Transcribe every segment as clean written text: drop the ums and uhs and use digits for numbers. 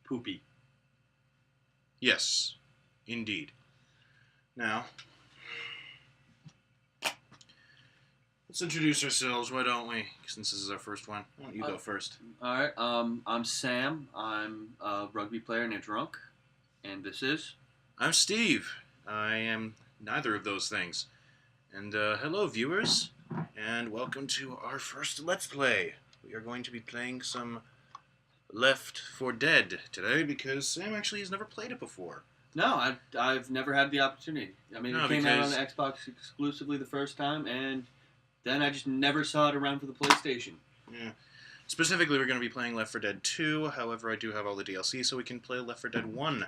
poopy. Yes, indeed. Now, let's introduce ourselves, why don't we? Since this is our first one. Why don't you go first? Alright, I'm Sam. I'm a rugby player and a drunk. And this is... I'm Steve. I am neither of those things. And hello, viewers, and welcome to our first Let's Play. We are going to be playing some Left 4 Dead today because Sam actually has never played it before. No, I've never had the opportunity. I mean, No, it came out on because- the Xbox exclusively the first time, and then I just never saw it around for the PlayStation. Yeah. Specifically, we're going to be playing Left 4 Dead 2. However, I do have all the DLC, so we can play Left 4 Dead 1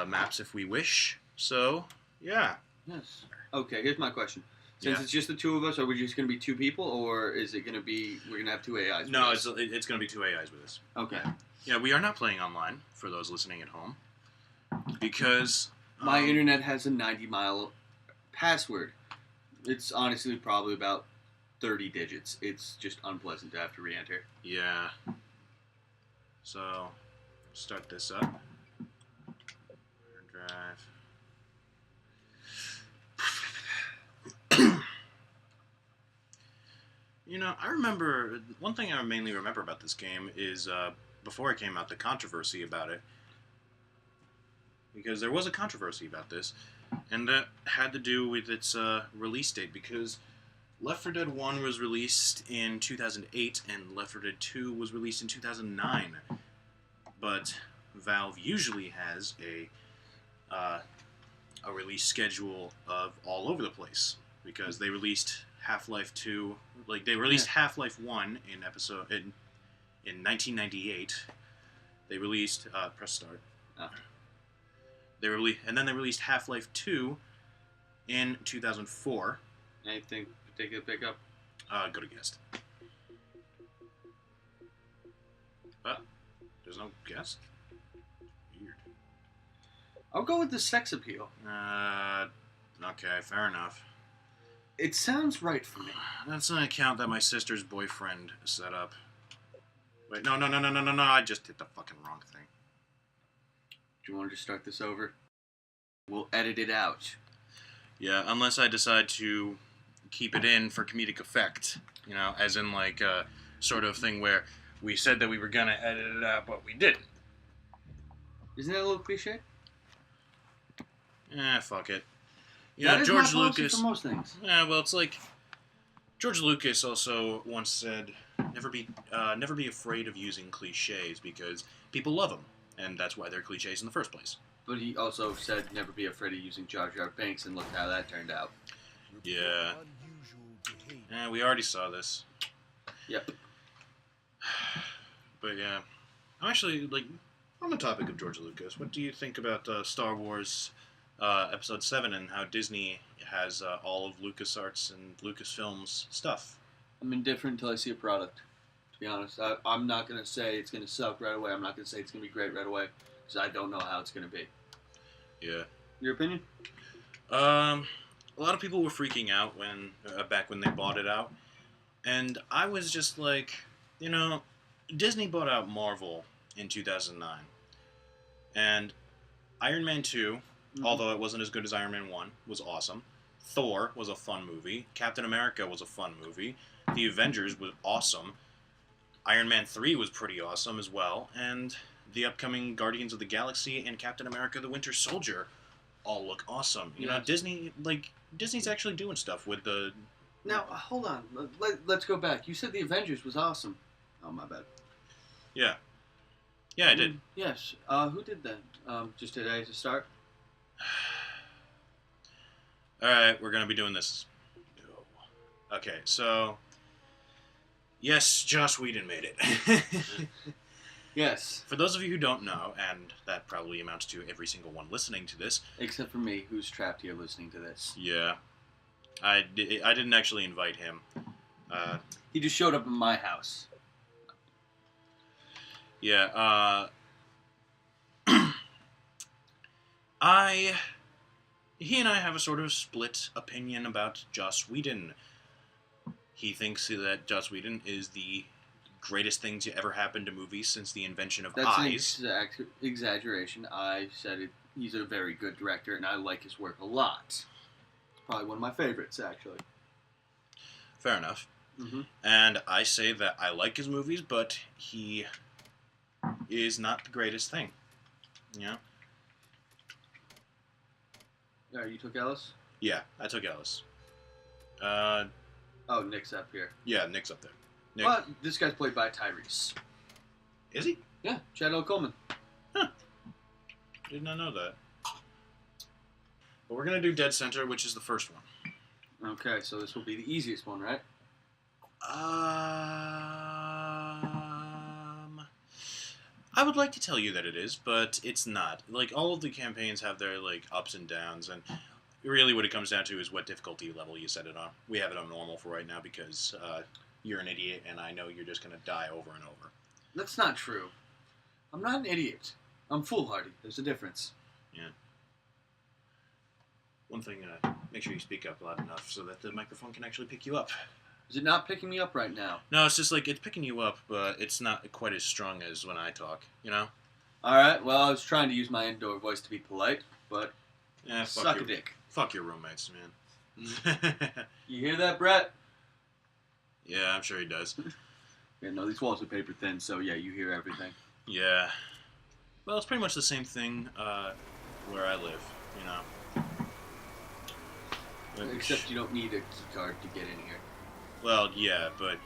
maps if we wish. So, yeah. Yes. Okay, here's my question. Since Yeah. it's just the two of us, are we just going to be two people, or is it going to be, we're going to have two AIs? No, with us? it's going to be two AIs with us. Okay. Yeah, we are not playing online, for those listening at home. Because... My internet has a 90-mile password. It's honestly probably about 30 digits. It's just unpleasant to have to re-enter. Yeah. So, start this up. Drive. You know, I remember, one thing I mainly remember about this game is, before it came out, the controversy about it. Because there was a controversy about this, and that had to do with its release date, because Left 4 Dead 1 was released in 2008, and Left 4 Dead 2 was released in 2009. But Valve usually has a release schedule of all over the place, because they released Half-Life 2, like they released Half-Life 1 in 1998. They released press start. And then they released Half-Life 2 in 2004. Anything particular pickup? Go to guest. There's no guest? Weird. I'll go with the sex appeal. Okay, fair enough. It sounds right for me. That's an account that my sister's boyfriend set up. Wait, no, I just hit the fucking wrong thing. Do you want to just start this over? We'll edit it out. Yeah, unless I decide to keep it in for comedic effect. You know, as in like a sort of thing where we said that we were gonna edit it out, but we didn't. Isn't that a little cliche? Fuck it. You That know, is George my policy Lucas. for most things. Yeah, well, it's like George Lucas also once said, never be afraid of using cliches because people love them, and that's why they're cliches in the first place. But he also said never be afraid of using Jar Jar Binks, and look how that turned out. Yeah. Yeah, we already saw this. Yep. But yeah, I'm actually, like, on the topic of George Lucas, what do you think about Star Wars Episode 7 and how Disney has all of LucasArts and Lucasfilm's stuff? I'm indifferent until I see a product, to be honest. I'm not going to say it's going to suck right away. I'm not going to say it's going to be great right away, because I don't know how it's going to be. Yeah. Your opinion? A lot of people were freaking out when back when they bought it out, and I was just like, you know, Disney bought out Marvel in 2009, and Iron Man 2, although it wasn't as good as Iron Man 1, was awesome. Thor was a fun movie. Captain America was a fun movie. The Avengers was awesome. Iron Man 3 was pretty awesome as well, and the upcoming Guardians of the Galaxy and Captain America the Winter Soldier all look awesome. You know, Disney's actually doing stuff with the... Now, hold on. Let's go back. You said the Avengers was awesome. Oh, my bad. Yeah. Yeah, I did. Yes. Who did that? Just today to start? Alright, we're going to be doing this. Okay, so... Yes, Joss Whedon made it. Yes. For those of you who don't know, and that probably amounts to every single one listening to this... Except for me, who's trapped here listening to this. Yeah. I didn't actually invite him. He just showed up in my house. Yeah, he and I have a sort of split opinion about Joss Whedon. He thinks that Joss Whedon is the greatest thing to ever happen to movies since the invention of That's an eyes. exact exaggeration. I said it. He's a very good director, and I like his work a lot. It's probably one of my favorites, actually. Fair enough. Mm-hmm. And I say that I like his movies, but he is not the greatest thing. You know? Yeah, you took Ellis? Yeah, I took Ellis. Oh, Nick's up here. Yeah, Nick's up there. Nick. But this guy's played by Tyrese. Is he? Yeah, Chad L. Coleman. Did not know that. But we're going to do Dead Center, which is the first one. Okay, so this will be the easiest one, right? I would like to tell you that it is, but it's not. Like, all of the campaigns have their, like, ups and downs, and really what it comes down to is what difficulty level you set it on. We have it on normal for right now because you're an idiot, and I know you're just going to die over and over. That's not true. I'm not an idiot. I'm foolhardy. There's a difference. Yeah. One thing, make sure you speak up loud enough so that the microphone can actually pick you up. Is it not picking me up right now? No, it's just like, it's picking you up, but it's not quite as strong as when I talk, you know? Alright, well, I was trying to use my indoor voice to be polite, but Yeah, suck a dick. Fuck your roommates, man. You hear that, Brett? Yeah, I'm sure he does. Yeah, no, these walls are paper thin, so yeah, you hear everything. Yeah. Well, it's pretty much the same thing where I live, you know? Except you don't need a key card to get in here. Well, yeah, but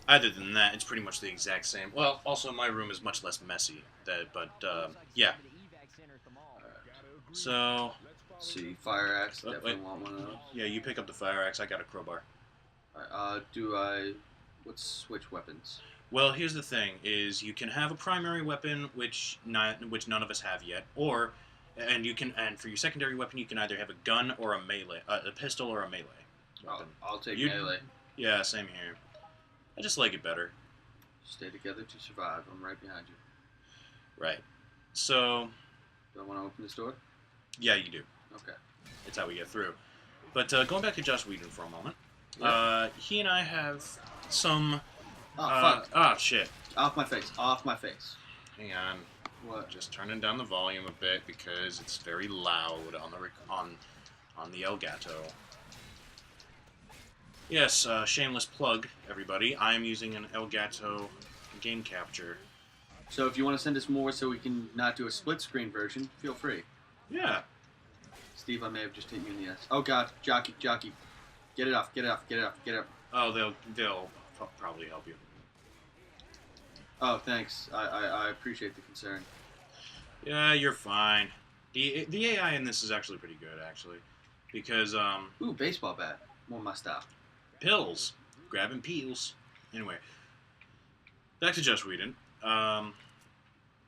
other than that, it's pretty much the exact same. Well, also my room is much less messy, yeah. So, Let's see, fire axe, definitely want one of those. yeah, you pick up the fire axe, I got a crowbar. Alright, let's switch weapons. Well, here's the thing: is you can have a primary weapon, which none of us have yet, and for your secondary weapon, you can either have a gun or a melee, a pistol or a melee weapon. I'll take melee. Yeah, same here. I just like it better. Stay together to survive. I'm right behind you. Right. So, Do I want to open this door? yeah, you do. Okay. It's how we get through. But going back to Joss Whedon for a moment, Yeah. he and I have some. Oh, fuck. Oh shit! Off my face. Off my face. Hang on. What? Just turning down the volume a bit because it's very loud on the Elgato. Yes, shameless plug, everybody. I am using an Elgato game capture. So if you want to send us more so we can not do a split screen version, feel free. Yeah. Steve, I may have just hit you in the ass. Oh god, jockey. Get it off. Oh, they'll probably help you. Oh, thanks. I appreciate the concern. Yeah, you're fine. The AI in this is actually pretty good, actually, because Ooh, baseball bat. More my style. pills, grabbing peels. Anyway, back to Joss Whedon.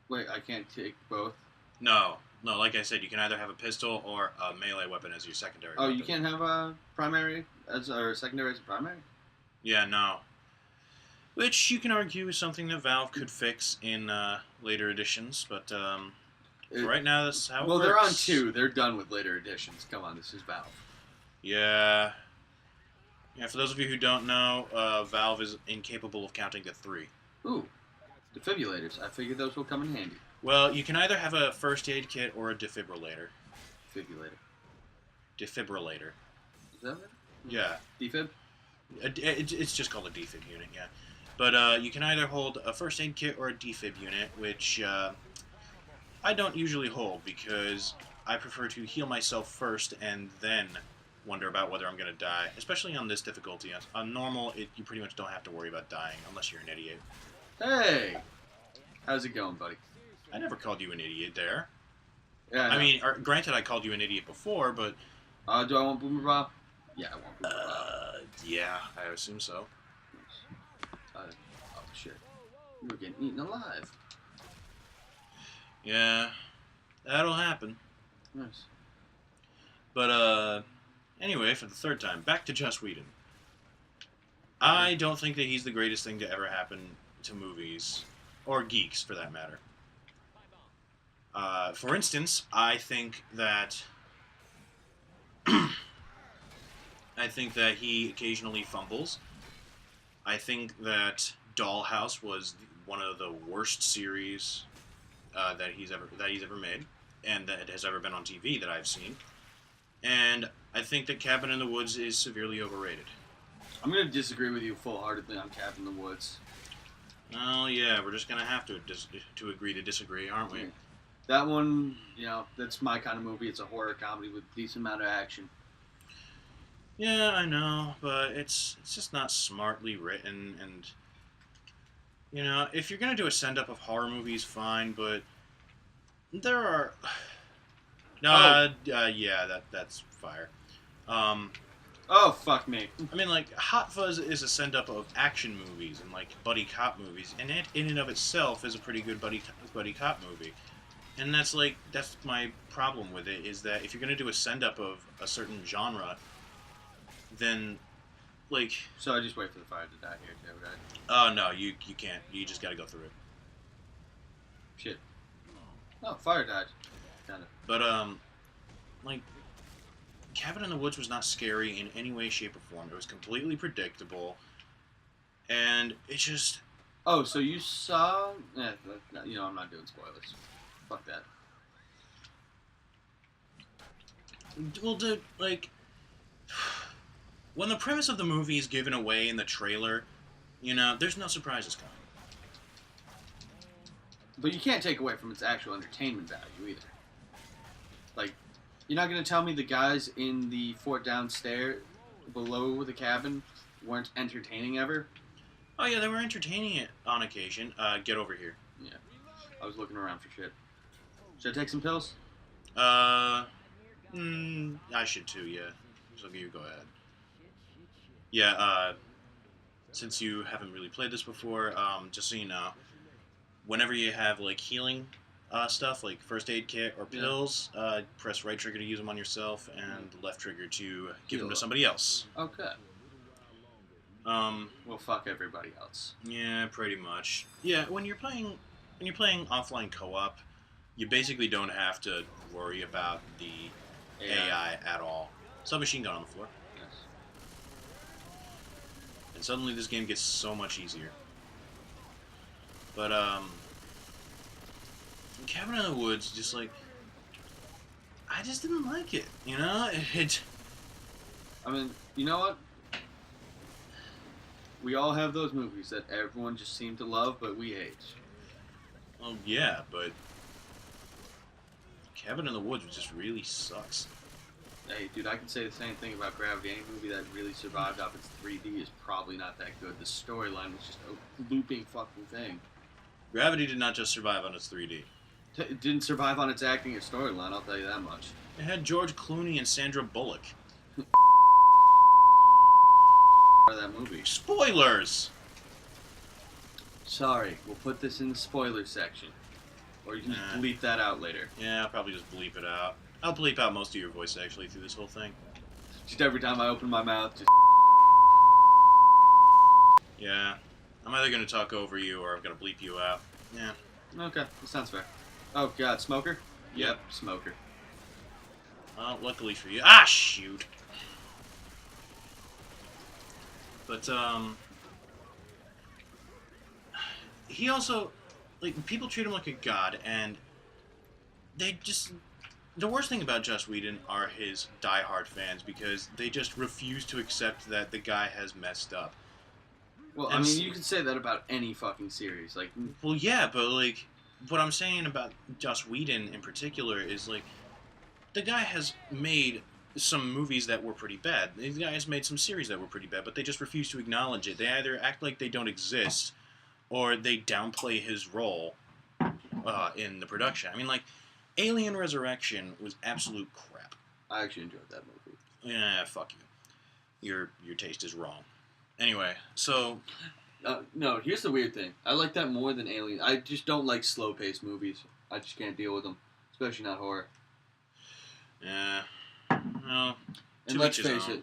Wait, I can't take both? No, like I said, you can either have a pistol or a melee weapon as your secondary. Oh, weapon. you can't have a primary or secondary as a primary? Yeah, no. Which you can argue is something that Valve could fix in later editions, but for right now, this is how it works. Well, they're on 2. They're done with later editions. Come on, this is Valve. Yeah. Yeah, for those of you who don't know, Valve is incapable of counting to 3. Ooh, defibrillators. I figured those will come in handy. Well, you can either have a first aid kit or a defibrillator. Defibrillator. Is that right? Yeah. Defib? It's just called a defib unit, yeah. But you can either hold a first aid kit or a defib unit, which I don't usually hold because I prefer to heal myself first and then wonder about whether I'm going to die, especially on this difficulty. On normal, you pretty much don't have to worry about dying unless you're an idiot. Hey! How's it going, buddy? I never called you an idiot there. Yeah, I mean, granted, I called you an idiot before, but... do I want Boomer Bob? Yeah, I want Boomer Bob. Yeah, I assume so. Oh, shit. We're getting eaten alive. Yeah, that'll happen. Nice. But, anyway, for the third time, back to Joss Whedon. I don't think that he's the greatest thing to ever happen to movies, or geeks, for that matter. For instance, I think that he occasionally fumbles. I think that Dollhouse was one of the worst series that he's ever made, and that has ever been on TV that I've seen. And I think that Cabin in the Woods is severely overrated. I'm going to disagree with you full-heartedly on Cabin in the Woods. Oh yeah, we're just gonna have to agree to disagree, aren't we? That one, that's my kind of movie. It's a horror comedy with a decent amount of action. Yeah, I know, but it's just not smartly written, and if you're gonna do a send-up of horror movies, fine, but there are. Yeah, that's fire. Oh, fuck me. I mean, like, Hot Fuzz is a send-up of action movies and, like, buddy cop movies, and it, in and of itself, is a pretty good buddy cop movie. And that's my problem with it, is that if you're going to do a send-up of a certain genre, then, like... So I just wait for the fire to die here, too, right? Oh, no, you can't. You just got to go through it. Shit. Oh, fire died. Kind of. But, like... Cabin in the Woods was not scary in any way, shape, or form. It was completely predictable, and it just... Oh, so you saw... I'm not doing spoilers. Fuck that. Well, dude, like... When the premise of the movie is given away in the trailer, there's no surprises coming. But you can't take away from its actual entertainment value, either. Like... You're not going to tell me the guys in the fort downstairs below the cabin weren't entertaining ever? Oh, yeah, they were entertaining it on occasion. Get over here. Yeah. I was looking around for shit. Should I take some pills? I should too, yeah. So you go ahead. Yeah, since you haven't really played this before, just so you know, whenever you have, like, healing... stuff like first aid kit or pills, press right trigger to use them on yourself and left trigger to give them to somebody else. Okay. Well, fuck everybody else. Yeah, pretty much. Yeah, when you're playing offline co-op, you basically don't have to worry about the AI at all. Submachine gun on the floor. Yes. And suddenly this game gets so much easier. But Cabin in the Woods, just like, I just didn't like it, I mean, you know what? We all have those movies that everyone just seemed to love, but we hate. Well, yeah, but Cabin in the Woods just really sucks. Hey, dude, I can say the same thing about Gravity. Any movie that really survived off its 3D is probably not that good. The storyline was just a looping fucking thing. Gravity did not just survive on its 3D. It didn't survive on its acting or storyline, I'll tell you that much. It had George Clooney and Sandra Bullock. That movie. Spoilers! Sorry, we'll put this in the spoiler section. Or you can just bleep that out later. Yeah, I'll probably just bleep it out. I'll bleep out most of your voice, actually, through this whole thing. Just every time I open my mouth, just... Yeah. I'm either going to talk over you or I'm going to bleep you out. Yeah. Okay, that sounds fair. Oh, God, smoker? Yep, smoker. Well, luckily for you... Ah, shoot! But, he also... Like, people treat him like a god, and they just... The worst thing about Joss Whedon are his diehard fans, because they just refuse to accept that the guy has messed up. Well, I mean, you can say that about any fucking series. Like, well, yeah, but, like, what I'm saying about Joss Whedon in particular is, like, the guy has made some movies that were pretty bad. The guy has made some series that were pretty bad, but they just refuse to acknowledge it. They either act like they don't exist, or they downplay his role in the production. I mean, like, Alien Resurrection was absolute crap. I actually enjoyed that movie. Yeah, fuck you. Your taste is wrong. Anyway, so... no, here's the weird thing. I like that more than Alien. I just don't like slow-paced movies. I just can't deal with them. Especially not horror. Yeah. Well, and let's face it.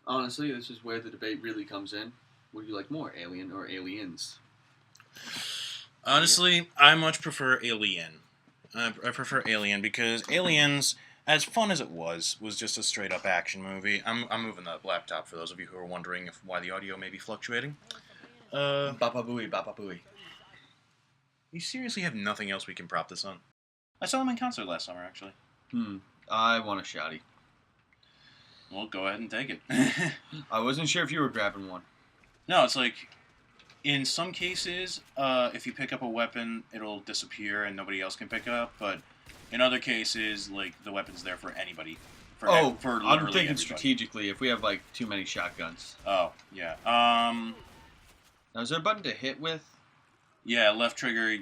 Honestly, this is where the debate really comes in. Would you like more, Alien or Aliens? Honestly, I much prefer Alien. I prefer Alien because Aliens, as fun as it was just a straight-up action movie. I'm moving the laptop for those of you who are wondering why the audio may be fluctuating. Bapa Booey, Bapa Booey. You seriously have nothing else we can prop this on? I saw him in concert last summer, actually. I want a shotty. Well, go ahead and take it. I wasn't sure if you were grabbing one. No, it's like, in some cases, if you pick up a weapon, it'll disappear and nobody else can pick it up. But in other cases, like, the weapon's there for anybody. For I'm literally thinking everybody. strategically. If we have like too many shotguns. Oh, yeah. Now, is there a button to hit with? Yeah, left trigger,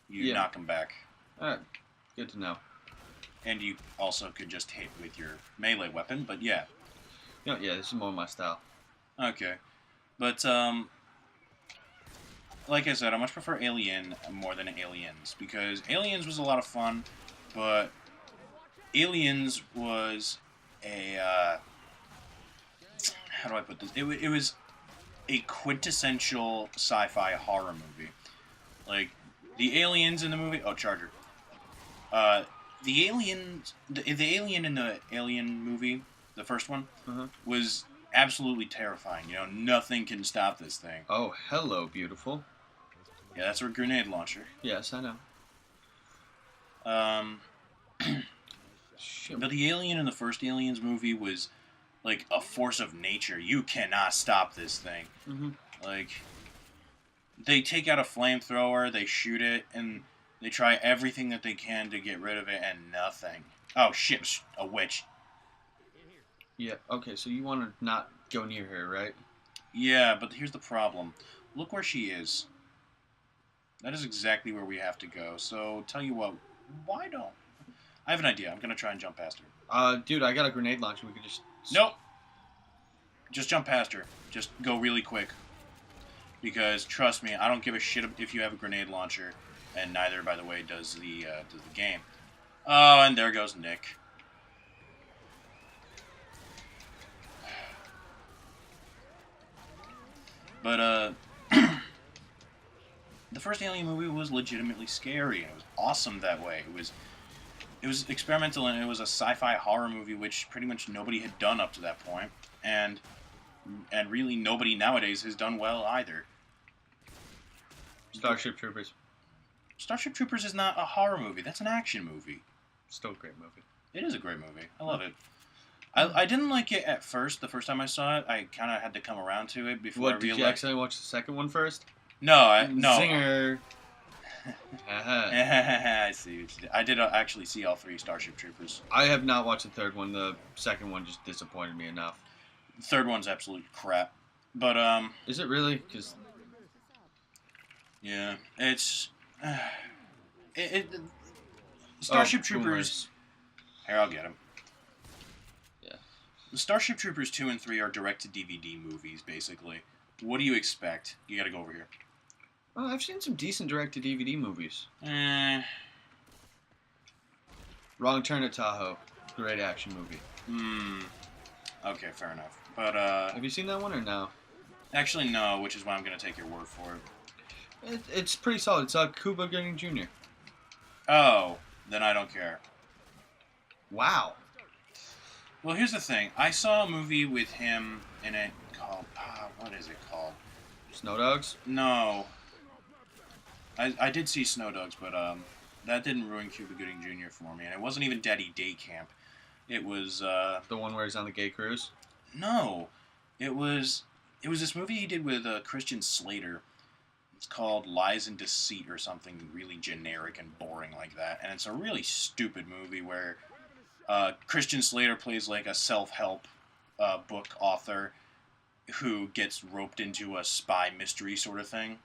you knock them back. All right, good to know. And you also could just hit with your melee weapon, but yeah. Yeah, this is more my style. Okay. But, like I said, I much prefer Alien more than Aliens, because Aliens was a lot of fun, but Aliens was a, how do I put this? It was a quintessential sci-fi horror movie. Like, the aliens in the movie... Oh, Charger. The aliens... The alien in the Alien movie, the first one, was absolutely terrifying. You know, nothing can stop this thing. Oh, hello, beautiful. Yeah, that's a grenade launcher. Yes, I know. But the alien in the first Aliens movie was like a force of nature. You cannot stop this thing. Like, they take out a flamethrower, they shoot it, and they try everything that they can to get rid of it, and nothing. Oh shit, a witch. Yeah, okay, so you want to not go near her, right? Yeah, but here's the problem. Look where she is. That is exactly where we have to go. So, tell you what, why don't... I have an idea. I'm going to try and jump past her. Dude, I got a grenade launcher. We could just... Nope. Just jump past her. Just go really quick. Because, trust me, I don't give a shit if you have a grenade launcher. And neither, by the way, does the game. Oh, and there goes Nick. But, the first Alien movie was legitimately scary. It was awesome that way. It was experimental, and it was a sci-fi horror movie, which pretty much nobody had done up to that point, and really nobody nowadays has done well either. Starship Troopers. Starship Troopers is not a horror movie. That's an action movie. Still a great movie. It is a great movie. I love it. I didn't like it at first. The first time I saw it, I kind of had to come around to it before I realized... Did you accidentally watch the second one first? No, no. Zinger. I see. I did actually see all three Starship Troopers. I have not watched the third one. The second one just disappointed me enough. The third one's absolute crap. But, Is it really? Because... Yeah, it's... Starship Troopers... Boomers. Here, I'll get him. Yeah. Starship Troopers 2 and 3 are direct-to-DVD movies, basically. What do you expect? You gotta go over here. Oh, I've seen some decent direct-to-DVD movies. Wrong Turn at Tahoe. Great action movie. Okay, fair enough. But, Have you seen that one or no? Actually, no, which is why I'm gonna take your word for it. It's pretty solid. It's Cuba Gooding Jr. Oh, then I don't care. Wow. Well, here's the thing. I saw a movie with him in it called... what is it called? Snow Dogs? No. I did see Snow Dogs, but that didn't ruin Cuba Gooding Jr. for me. And it wasn't even Daddy Day Camp. It was... The one where he's on the gay cruise? No. It was this movie he did with Christian Slater. It's called Lies and Deceit or something really generic and boring like that. And it's a really stupid movie where Christian Slater plays like a self-help book author who gets roped into a spy mystery sort of thing.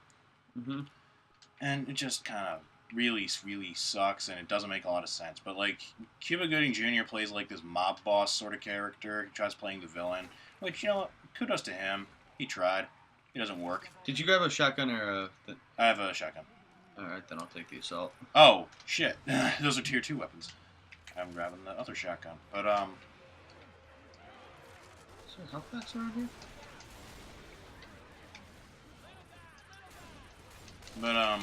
And it just kind of really, really sucks, and it doesn't make a lot of sense. But, like, Cuba Gooding Jr. plays, like, this mob boss sort of character. He tries playing the villain, which, you know, kudos to him. He tried. It doesn't work. Did you grab a shotgun or a... I have a shotgun. Alright, then I'll take the assault. Oh, shit. Those are tier 2 weapons. I'm grabbing the other shotgun. But, Is there health packs around here? But,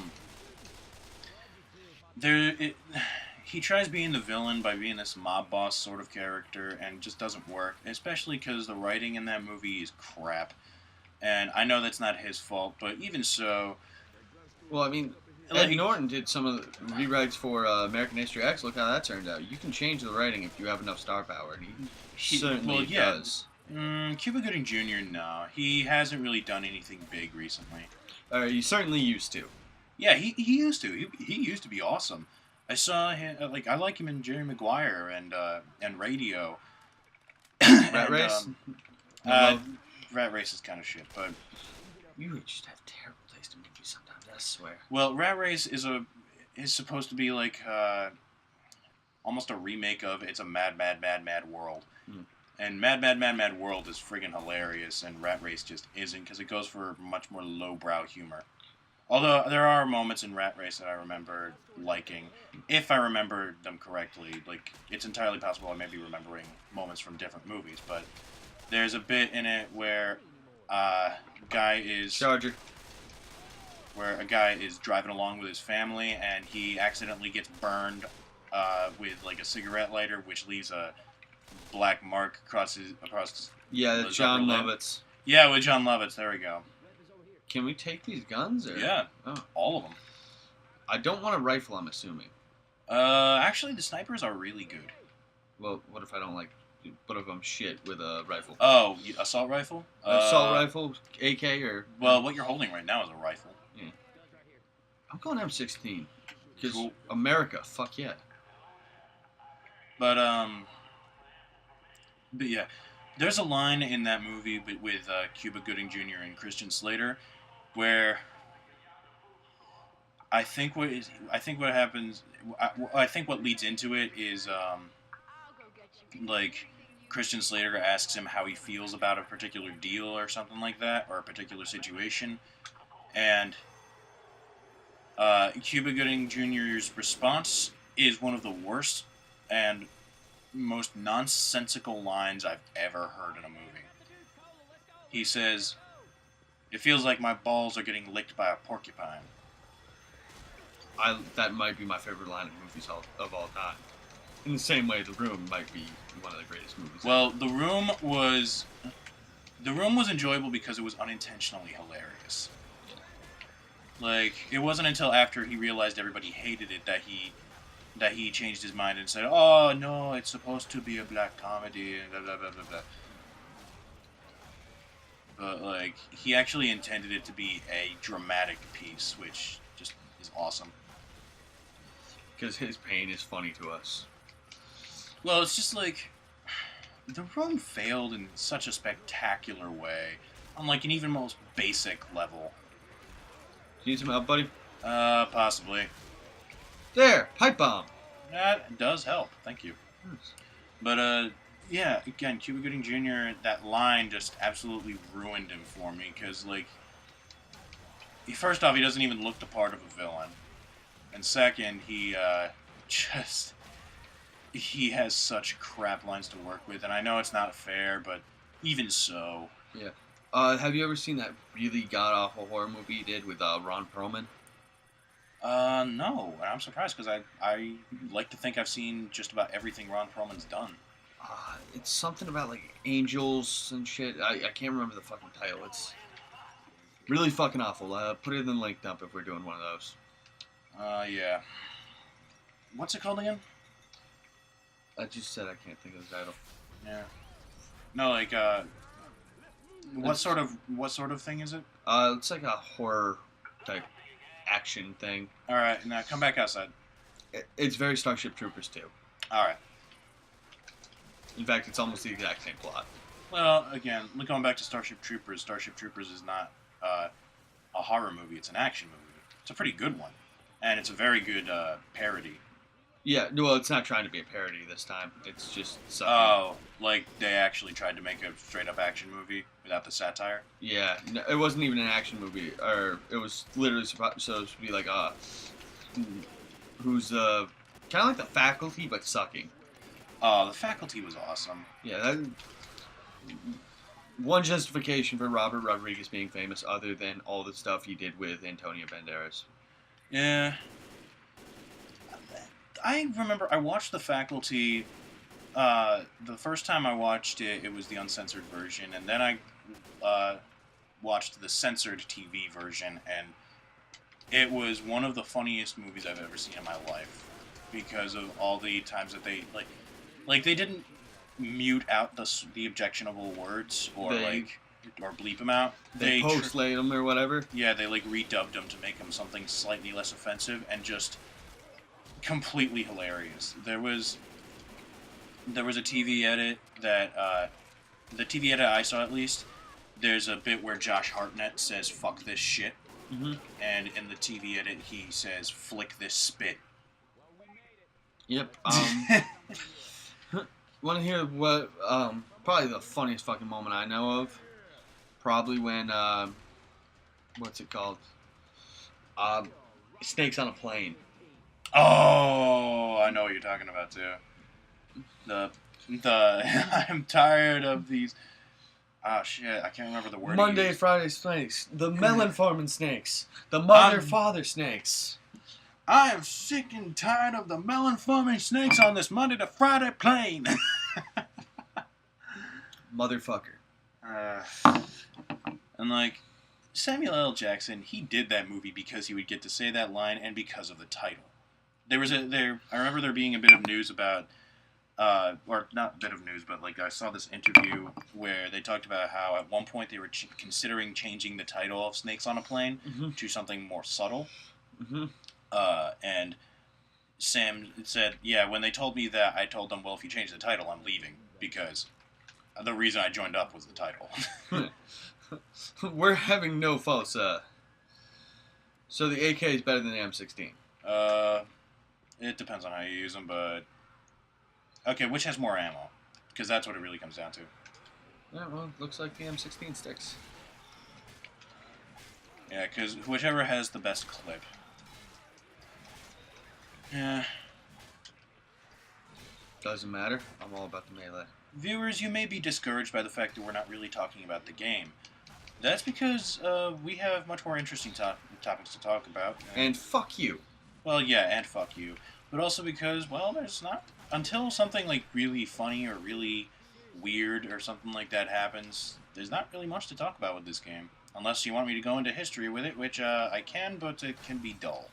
he tries being the villain by being this mob boss sort of character, and it just doesn't work. Especially because the writing in that movie is crap. And I know that's not his fault, but even so, Well, I mean, like, Ed Norton did some of the rewrites for American History X. Look how that turned out. You can change the writing if you have enough star power, and he certainly does. Cuba Gooding Jr. No, he hasn't really done anything big recently. He certainly used to. Yeah, he used to. He used to be awesome. I saw him I like him in Jerry Maguire and Radio. Rat and, Race. uh, Rat Race is kind of shit, but You just have terrible taste in movies sometimes. I swear. well, Rat Race is supposed to be like almost a remake of It's a Mad Mad Mad Mad World. Mm. And Mad Mad Mad Mad World is friggin' hilarious, and Rat Race just isn't, because it goes for much more lowbrow humor. Although there are moments in Rat Race that I remember liking, if I remember them correctly. Like, it's entirely possible I may be remembering moments from different movies, but there's a bit in it where a guy is driving along with his family, and he accidentally gets burned with like a cigarette lighter, which leaves a black mark across his Yeah, that's John Lovitz. Yeah, with John Lovitz. There we go. Can we take these guns? Or? Yeah, oh. all of them. I don't want a rifle, I'm assuming. Actually, the snipers are really good. Well, what if I don't like... What if I'm shit with a rifle? Oh, assault rifle? Assault rifle, AK, or... Well, what you're holding right now is a rifle. Yeah. I'm going M16. Because Cool. America, fuck yeah. But yeah, there's a line in that movie with Cuba Gooding Jr. and Christian Slater, where I think what leads into it is like Christian Slater asks him how he feels about a particular deal or something like that, or a particular situation, and Cuba Gooding Jr.'s response is one of the worst and most nonsensical lines I've ever heard in a movie. He says, "It feels like my balls are getting licked by a porcupine." That might be my favorite line of movies of all time. In the same way, The Room might be one of the greatest movies. Well, The Room was enjoyable because it was unintentionally hilarious. Yeah. Like, it wasn't until after he realized everybody hated it that he changed his mind and said, "Oh no, it's supposed to be a black comedy," and blah blah blah blah blah. But like, he actually intended it to be a dramatic piece, which just is awesome. Because his pain is funny to us. Well, it's just like, The Room failed in such a spectacular way, on like an even most basic level. You need some help, buddy? Possibly. There! Pipe bomb! That does help, thank you. Nice. But, yeah, again, Cuba Gooding Jr., that line just absolutely ruined him for me, because, like, first off, he doesn't even look the part of a villain. And second, he has such crap lines to work with, and I know it's not fair, but even so. Yeah. Have you ever seen that really god-awful horror movie he did with Ron Perlman? No, and I'm surprised, because I like to think I've seen just about everything Ron Perlman's done. It's something about, like, angels and shit. I can't remember the fucking title. It's really fucking awful. Put it in the link dump if we're doing one of those. Yeah. What's it called again? I just said I can't think of the title. Yeah. No, like, what sort of thing is it? It's like a horror type action thing. Alright, now come back outside. It's very Starship Troopers too. Alright. In fact, it's almost the exact same plot. Well, again, going back to Starship Troopers is not a horror movie, it's an action movie. It's a pretty good one. And it's a very good parody. Yeah, well, it's not trying to be a parody this time. It's just something. Oh, like they actually tried to make a straight-up action movie without the satire? Yeah, no, it wasn't even an action movie. Or it was literally supposed to be like, who's kind of like The Faculty, but sucking. Oh, The Faculty was awesome. Yeah, that... One justification for Robert Rodriguez being famous other than all the stuff he did with Antonio Banderas. Yeah. I remember I watched The Faculty, the first time I watched it, it was the uncensored version, and then I watched the censored TV version, and it was one of the funniest movies I've ever seen in my life because of all the times that they like they didn't mute out the objectionable words or bleep them out. They post-laid them or whatever. Yeah, they like redubbed them to make them something slightly less offensive and just completely hilarious. There was a TV edit that the TV edit I saw, at least, there's a bit where Josh Hartnett says "fuck this shit," and in the TV edit he says "flick this spit." Yep. Want to hear what? Probably the funniest fucking moment I know of. Probably when what's it called? Snakes on a Plane. Oh, I know what you're talking about too. The I'm tired of these. Oh shit, I can't remember the word. Monday, Friday snakes. The melon farming snakes. The mother-father snakes. I am sick and tired of the melon farming snakes on this Monday to Friday plane. Motherfucker. And like Samuel L. Jackson, he did that movie because he would get to say that line and because of the title. I remember there being a bit of news about, or not a bit of news, but like I saw this interview where they talked about how at one point they were considering changing the title of Snakes on a Plane to something more subtle. And Sam said, yeah, when they told me that, I told them, well, if you change the title, I'm leaving, because the reason I joined up was the title. We're having no fault, sir. So the AK is better than the M16? It depends on how you use them, but... Okay, which has more ammo? Because that's what it really comes down to. Yeah, well, looks like the M16 sticks. Yeah, because whichever has the best clip. Yeah. Doesn't matter. I'm all about the melee. Viewers, you may be discouraged by the fact that we're not really talking about the game. That's because we have much more interesting topics to talk about. And fuck you. Well, yeah, and fuck you. But also because, well, there's not... Until something, like, really funny or really weird or something like that happens, there's not really much to talk about with this game. Unless you want me to go into history with it, which I can, but it can be dull.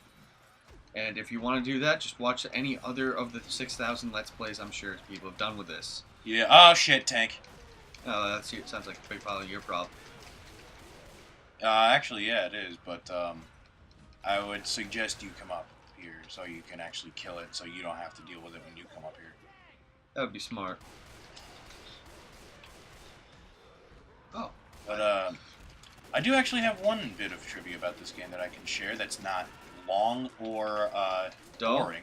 And if you want to do that, just watch any other of the 6,000 Let's Plays I'm sure people have done with this. Yeah, oh shit, tank. Oh, sounds like a big part of your problem. Actually, yeah, it is, but I would suggest you come up here so you can actually kill it, so you don't have to deal with it when you come up here. That would be smart. Oh. But I do actually have one bit of trivia about this game that I can share that's not long or boring.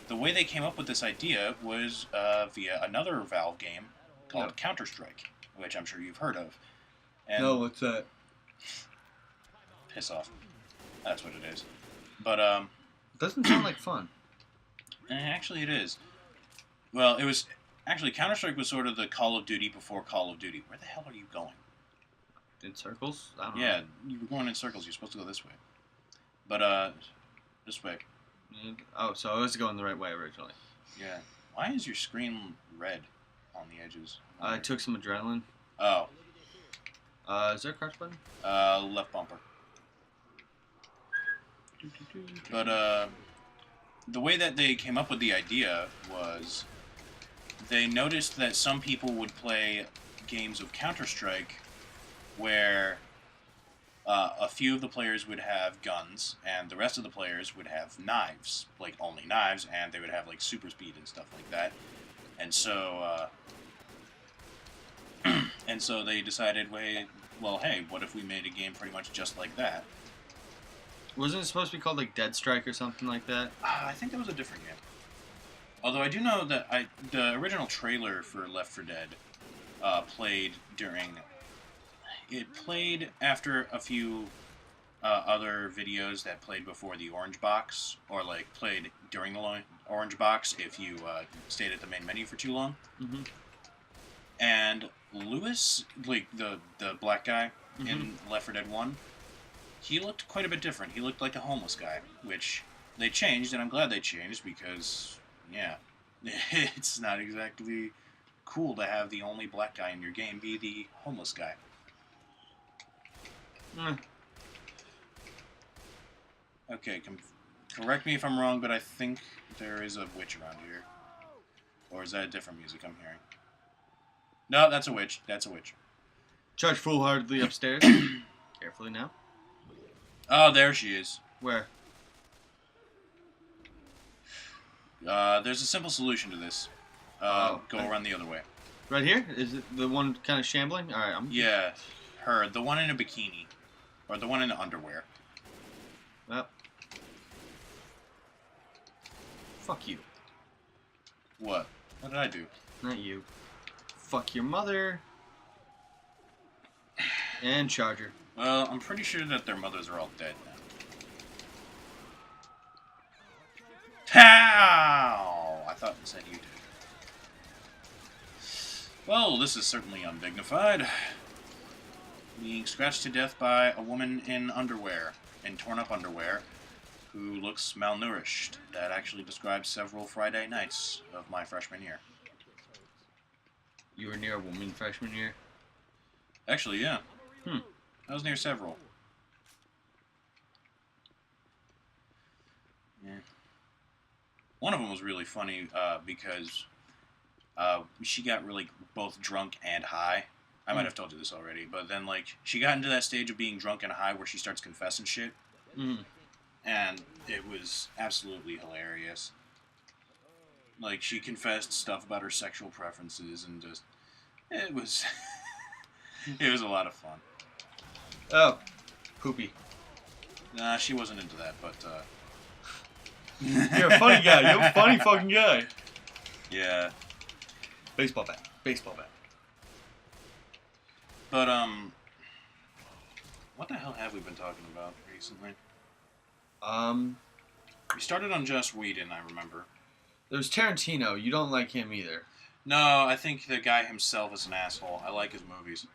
The way they came up with this idea was via another Valve game called Counter-Strike, which I'm sure you've heard of. And no, what's that? Piss off. That's what it is. But, doesn't sound like fun. Actually, it is. Well, it was... Actually, Counter-Strike was sort of the Call of Duty before Call of Duty. Where the hell are you going? In circles? I don't know. Yeah, you were going in circles. You're supposed to go this way. But, this way. Oh, so I was going the right way originally. Yeah. Why is your screen red on the edges? I took some adrenaline. Oh. Is there a crouch button? Left bumper. But, the way that they came up with the idea was they noticed that some people would play games of Counter-Strike where a few of the players would have guns and the rest of the players would have knives, like only knives, and they would have like super speed and stuff like that. And so, they decided, well, hey, what if we made a game pretty much just like that? Wasn't it supposed to be called like Dead Strike or something like that? I think that was a different game. Although I do know that the original trailer for Left 4 Dead played during... It played after a few other videos that played before the Orange Box, or like played during the Orange Box if you stayed at the main menu for too long. Mm-hmm. And Lewis, like the black guy in Left 4 Dead 1, he looked quite a bit different. He looked like a homeless guy, which they changed, and I'm glad they changed because, yeah, it's not exactly cool to have the only black guy in your game be the homeless guy. Mm. Okay, correct me if I'm wrong, but I think there is a witch around here. Or is that a different music I'm hearing? No, that's a witch. That's a witch. Charge foolhardily upstairs. Carefully now. Oh, there she is. Where? There's a simple solution to this. Go around the other way. Right here? Is it the one kind of shambling? Alright, Yeah, her. The one in a bikini. Or the one in the underwear. Well. Fuck you. What? What did I do? Not you. Fuck your mother. And Charger. Well, I'm pretty sure that their mothers are all dead now. Pow! I thought it said you did. Well, this is certainly undignified. Being scratched to death by a woman in underwear, in torn-up underwear, who looks malnourished. That actually describes several Friday nights of my freshman year. You were near a woman freshman year? Actually, yeah. I was near several. Yeah. One of them was really funny because she got really both drunk and high. I might have told you this already, but then like she got into that stage of being drunk and high where she starts confessing shit, and it was absolutely hilarious. Like she confessed stuff about her sexual preferences, and just it was it was a lot of fun. Oh, poopy. Nah, she wasn't into that, but You're a funny guy. You're a funny fucking guy. Yeah. Baseball bat. Baseball bat. But what the hell have we been talking about recently? We started on Joss Whedon, I remember. There's Tarantino. You don't like him either. No, I think the guy himself is an asshole. I like his movies.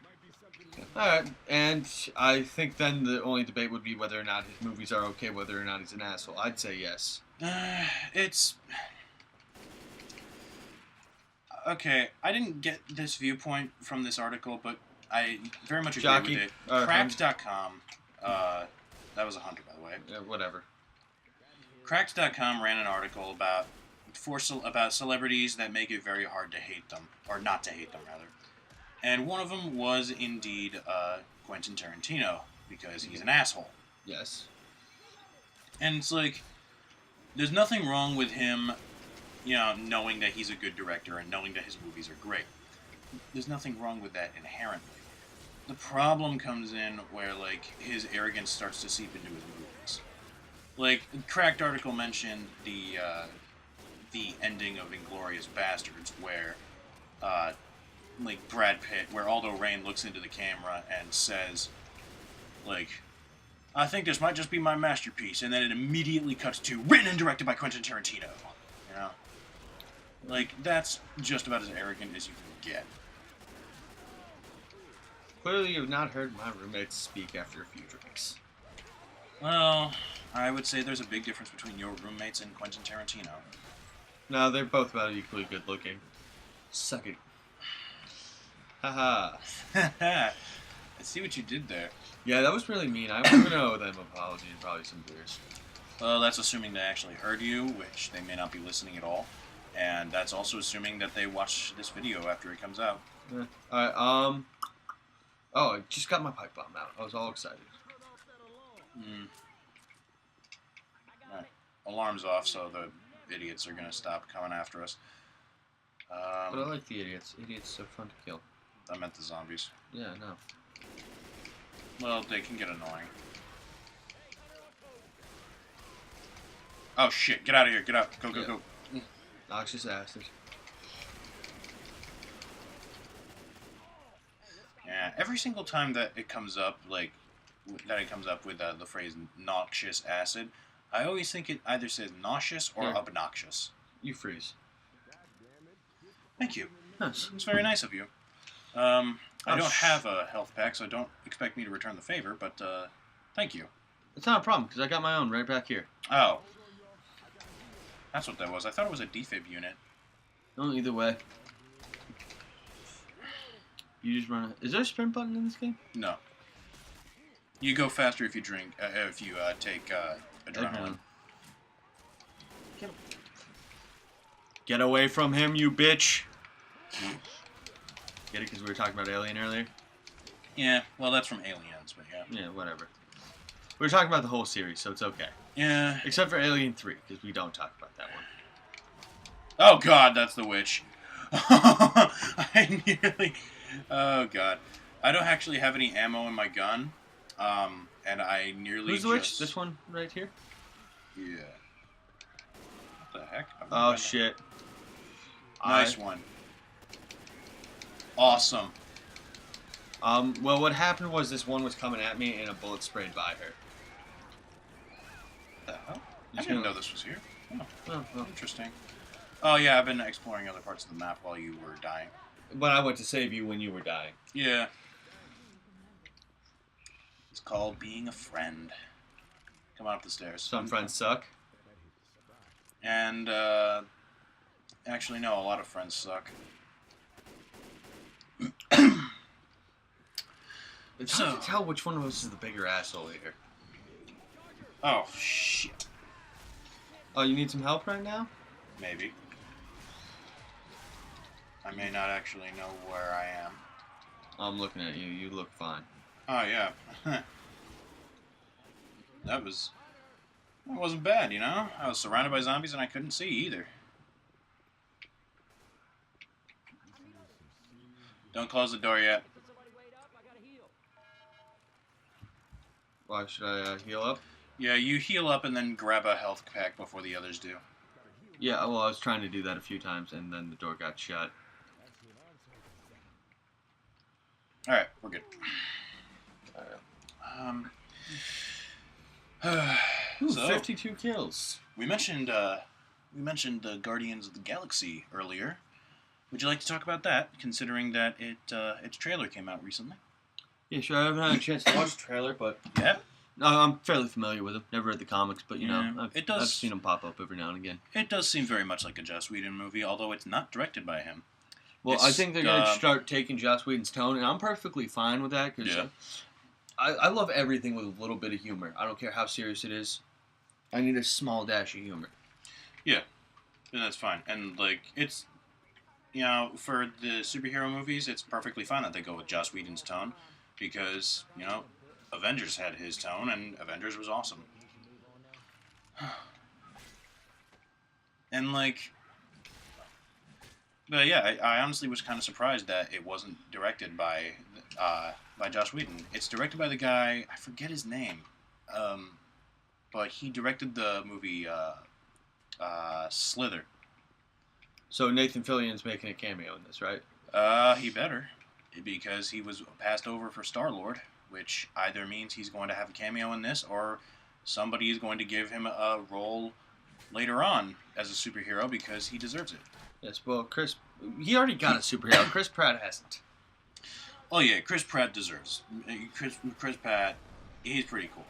Alright, and I think then the only debate would be whether or not his movies are okay, whether or not he's an asshole. I'd say yes. It's... Okay, I didn't get this viewpoint from this article, but I very much agree with it. Cracked.com, that was a hunter, by the way. Yeah, whatever. Cracked.com ran an article about celebrities that make it very hard to hate them, or not to hate them, rather. And one of them was indeed Quentin Tarantino, because he's an asshole. Yes. And it's like, there's nothing wrong with him, you know, knowing that he's a good director and knowing that his movies are great. There's nothing wrong with that inherently. The problem comes in where, like, his arrogance starts to seep into his movies. Like, the Cracked article mentioned the ending of Inglourious Bastards, where, like, Brad Pitt, where Aldo Rain looks into the camera and says, like, I think this might just be my masterpiece, and then it immediately cuts to written and directed by Quentin Tarantino. You know? Like, that's just about as arrogant as you can get. Clearly you've not heard my roommates speak after a few drinks. Well, I would say there's a big difference between your roommates and Quentin Tarantino. No, they're both about equally good looking. Suck it. Haha. I see what you did there. Yeah, that was really mean. I'm going to owe them an apology and probably some beers. Well, that's assuming they actually heard you, which they may not be listening at all. And that's also assuming that they watch this video after it comes out. Yeah. Alright, oh, I just got my pipe bomb out. I was all excited. Right. Alarm's off, so the idiots are going to stop coming after us. But I like the idiots. Idiots are fun to kill. I meant the zombies. Yeah, no. Well, they can get annoying. Oh shit, get out of here, get out. Go, go, go. Noxious acid. Yeah, every single time that it comes up, like, with the phrase noxious acid, I always think it either says nauseous or obnoxious. You freeze. Thank you. Nice. It's very nice of you. I don't have a health pack, so don't expect me to return the favor, but, thank you. It's not a problem, because I got my own right back here. Oh. That's what that was. I thought it was a defib unit. No, either way. You just run Is there a sprint button in this game? No. You go faster if you drink, if you take adrenaline. Get away from him, you bitch! Get it? Because we were talking about Alien earlier? Yeah, well, that's from Aliens, but yeah. Yeah, whatever. We were talking about the whole series, so it's okay. Yeah. Except for Alien 3, because we don't talk about that one. Oh, God, that's the witch. I nearly... Oh, God. I don't actually have any ammo in my gun, and I nearly Who's the witch? This one right here? Yeah. What the heck? Oh, shit. Nice one. Awesome. Well, what happened was this one was coming at me, and a bullet sprayed by her. What the hell? I didn't know this was here. Oh, well. Interesting. Oh, yeah, I've been exploring other parts of the map while you were dying. But I went to save you when you were dying. Yeah. It's called being a friend. Come on up the stairs. Some friends suck. And, actually, no, a lot of friends suck. It's hard to tell which one of us is the bigger asshole here. Oh, shit. Oh, you need some help right now? Maybe. I may not actually know where I am. I'm looking at you. You look fine. Oh, yeah. That wasn't bad, you know? I was surrounded by zombies and I couldn't see either. Don't close the door yet. Why should I heal up? Yeah, you heal up and then grab a health pack before the others do. Yeah, well, I was trying to do that a few times, and then the door got shut. Alright, we're good. So, 52 kills. We mentioned the Guardians of the Galaxy earlier. Would you like to talk about that, considering that its trailer came out recently? Yeah, sure. I haven't had a chance to watch the trailer, but Yeah. no, I'm fairly familiar with him. Never read the comics, but you know, it does. I've seen him pop up every now and again. It does seem very much like a Joss Whedon movie, although it's not directed by him. Well, I think they're going to start taking Joss Whedon's tone, and I'm perfectly fine with that, because I love everything with a little bit of humor. I don't care how serious it is. I need a small dash of humor. Yeah, and that's fine. And, like, it's, you know, for the superhero movies, it's perfectly fine that they go with Joss Whedon's tone, because, you know, Avengers had his tone, and Avengers was awesome. And, like... But yeah, I honestly was kind of surprised that it wasn't directed by Joss Whedon. It's directed by the guy, I forget his name, but he directed the movie Slither. So Nathan Fillion's making a cameo in this, right? He better, because he was passed over for Star-Lord, which either means he's going to have a cameo in this, or somebody is going to give him a role later on as a superhero because he deserves it. Yes, well, he already got a superhero. Chris Pratt hasn't. Oh yeah, Chris Pratt deserves. Chris Pratt, he's pretty cool.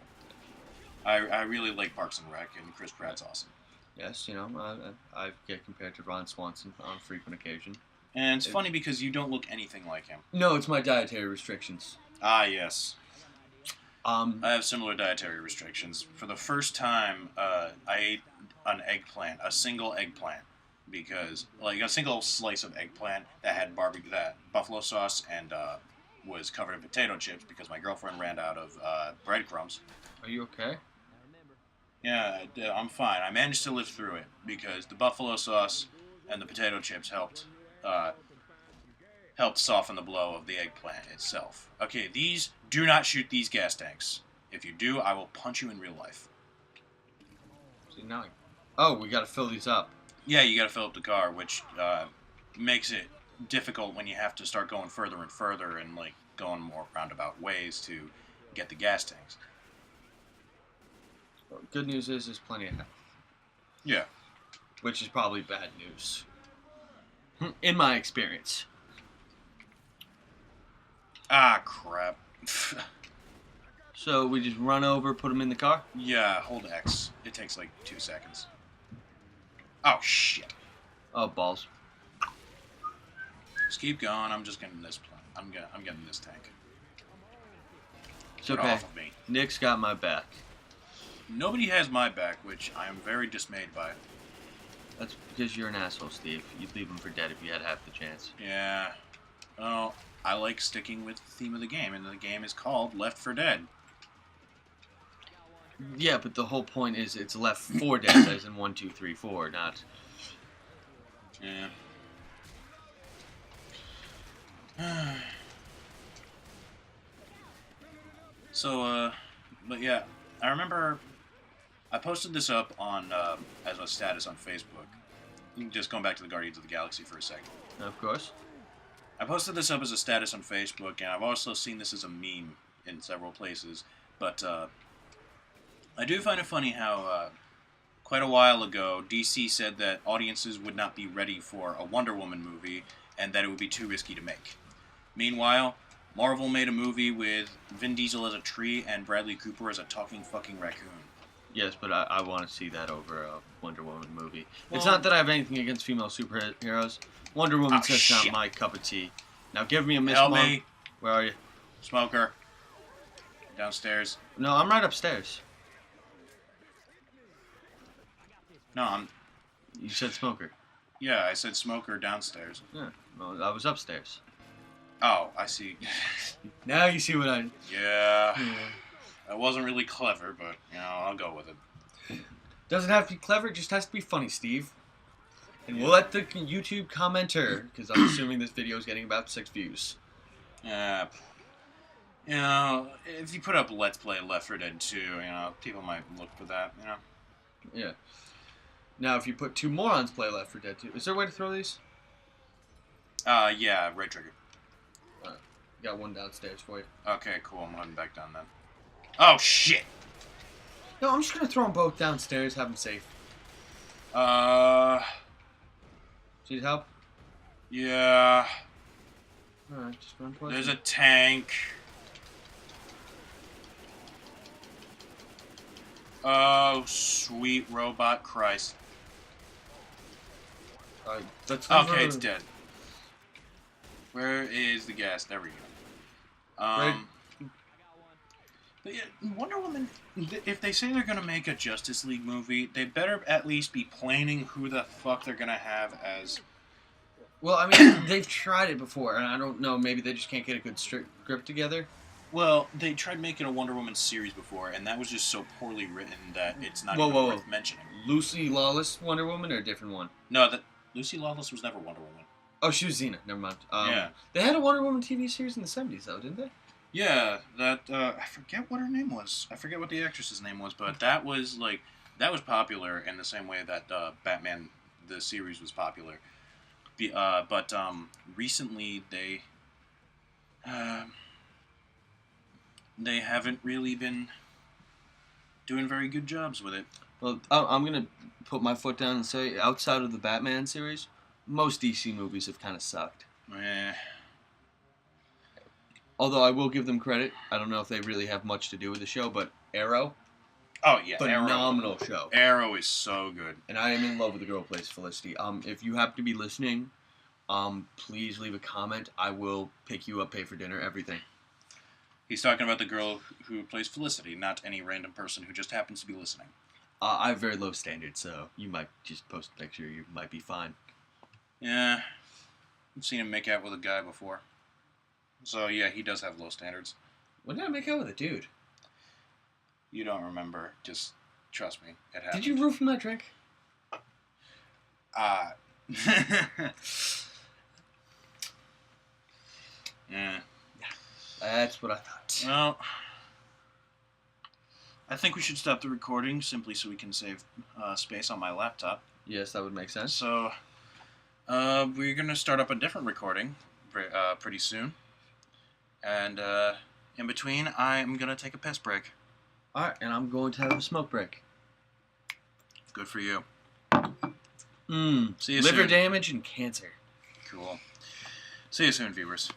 I really like Parks and Rec, and Chris Pratt's awesome. Yes, you know, I get compared to Ron Swanson on frequent occasion. And it's funny because you don't look anything like him. No, it's my dietary restrictions. Ah, yes. I have similar dietary restrictions. For the first time, I ate an eggplant, a single eggplant. Because, like, a single slice of eggplant that had buffalo sauce and was covered in potato chips because my girlfriend ran out of breadcrumbs. Are you okay? Yeah, I'm fine. I managed to live through it because the buffalo sauce and the potato chips helped soften the blow of the eggplant itself. Okay, do not shoot these gas tanks. If you do, I will punch you in real life. See, now, oh, we gotta fill these up. Yeah, you got to fill up the car, which makes it difficult when you have to start going further and further and like going more roundabout ways to get the gas tanks. Well, good news is there's plenty of health. Yeah. Which is probably bad news. In my experience. Ah, crap. So we just run over, put them in the car? Yeah, hold X. It takes like 2 seconds. Oh, shit. Oh, balls. Just keep going. I'm just getting this I'm getting this tank. It's Get okay. off of me. Nick's got my back. Nobody has my back, which I am very dismayed by. That's because you're an asshole, Steve. You'd leave him for dead if you had half the chance. Yeah. Well, I like sticking with the theme of the game, and the game is called Left 4 Dead. Yeah, but the whole point is it's Left 4 Dead, as in 1, 2, 3, 4, not... Yeah. So, but yeah, I remember I posted this up on, as a status on Facebook. Just going back to the Guardians of the Galaxy for a second. Of course. I posted this up as a status on Facebook, and I've also seen this as a meme in several places. But I do find it funny how quite a while ago, DC said that audiences would not be ready for a Wonder Woman movie, and that it would be too risky to make. Meanwhile, Marvel made a movie with Vin Diesel as a tree and Bradley Cooper as a talking fucking raccoon. Yes, but I want to see that over a Wonder Woman movie. It's Well- not that I have anything against female superheroes. Wonder Woman's just not shit. my cup of tea. Now give me a Miss Help Monk. me, Where are you? Smoker. Downstairs. No, I'm right upstairs. No, I'm... You said smoker. Yeah, I said Smoker downstairs. Yeah, well, I was upstairs. Oh, I see. Now you see what I... Yeah. That wasn't really clever, but, you know, I'll go with it. Doesn't have to be clever, it just has to be funny, Steve. And we'll let the YouTube commenter, because I'm assuming this video is getting about 6 views. Yeah. You know, if you put up Let's Play Left 4 Dead 2, you know, people might look for that, you know? Yeah. Now, if you put 2 morons play Left 4 Dead 2, is there a way to throw these? Yeah, right trigger. Got one downstairs for you. Okay, cool, I'm heading back down then. Oh, shit! No, I'm just gonna throw them both downstairs, have them safe. Need help? Yeah. Alright, just run towards There's me. a tank. Oh, sweet robot Christ. Alright, let's Okay, it's dead. Where is the gas? There we go. Right. But yeah, Wonder Woman, if they say they're going to make a Justice League movie, they better at least be planning who the fuck they're going to have as... Well, I mean, they've tried it before, and I don't know, maybe they just can't get a good script together. Well, they tried making a Wonder Woman series before, and that was just so poorly written that it's not even worth mentioning. Lucy Lawless Wonder Woman, or a different one? No, Lucy Lawless was never Wonder Woman. Oh, she was Xena, never mind. Yeah. They had a Wonder Woman TV series in the 70s, though, didn't they? Yeah, that, I forget what her name was. I forget what the actress's name was, but that was, like, that was popular in the same way that Batman, the series, was popular. But recently they haven't really been doing very good jobs with it. Well, I'm going to put my foot down and say, outside of the Batman series, most DC movies have kind of sucked. Although I will give them credit. I don't know if they really have much to do with the show, but Arrow, Oh, yeah, phenomenal show. Arrow is so good. And I am in love with the girl who plays Felicity. If you happen to be listening, please leave a comment. I will pick you up, pay for dinner, everything. He's talking about the girl who plays Felicity, not any random person who just happens to be listening. I have very low standards, so you might just post a picture. You might be fine. Yeah, I've seen him make out with a guy before. So, yeah, he does have low standards. When did I make out with a dude? You don't remember. Just trust me. It happened. Did you root from that drink? Yeah. That's what I thought. Well, I think we should stop the recording simply so we can save space on my laptop. Yes, that would make sense. So, we're going to start up a different recording pretty soon. And in between, I'm going to take a piss break. Alright, and I'm going to have a smoke break. Good for you. See See you Liver soon. damage and cancer. Cool. See you soon, viewers.